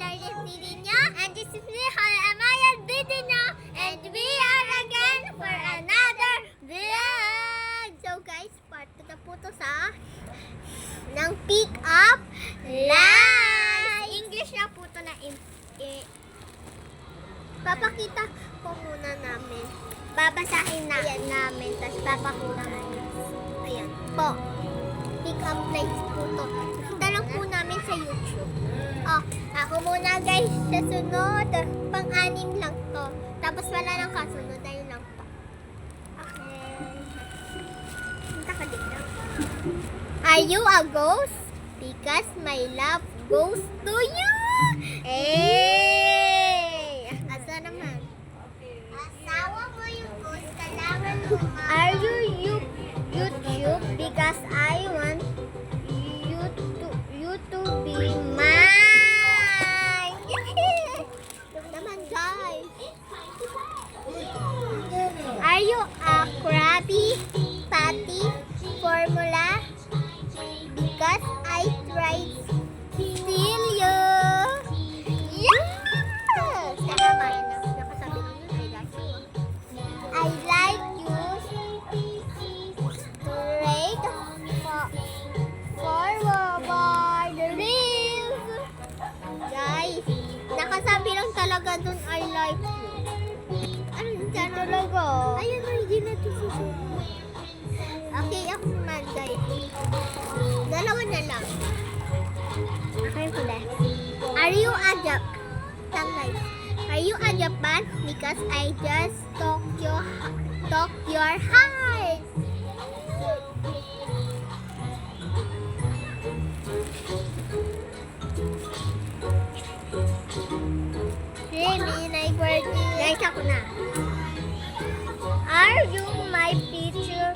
Charles Didinyo. And this is me, Hala Amaya Didinyo. And we are again for another vlog. So guys, part 2 na po to sa ng pick up line. English na po to na papakita ko muna namin. Babasahin na namin, tapos papakita namin. Ayan po. Pick up lines po to. Sundan lang po namin sa YouTube. Oh, ako muna guys, sa sunod. Pang-anim lang to. Tapos wala nang kasunod. Ayun lang po. Okay. Punta ka dito. Are you a ghost? Because my love goes to you. Hey! Asa naman? Asawa mo yung ghost. Kailangan mo. Are you YouTube? Because I want you to be mine. Naman guys. Are you a Krabby Patty formula? Because I tried steal you. Yes! Nakasabi lang yun. I like you. Straight forward the reels. Guys, nakasabi lang talaga dun I like you. Ano yun dyan talaga? Ayun na, hindi natin susunod. Okay, ako naman guys. Dalawa na lang. Okay, huli. Are you a Japan? Are you a Japan? Because I just talk your heart. Guys, ako na. Are you my picture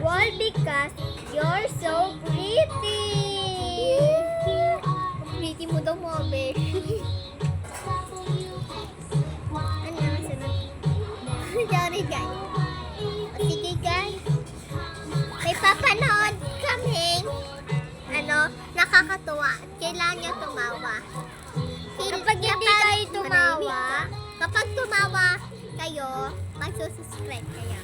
wall because you're so pretty? Pretty mo daw mo, be. Ano naman sunod? Sorry, guys. Sige, guys. May papanood kaming nakakatuwa. Kailangan nyo tumawa. Kapag hindi kayo tumawa, kapag tumawa kayo, magsusubscribe kayo.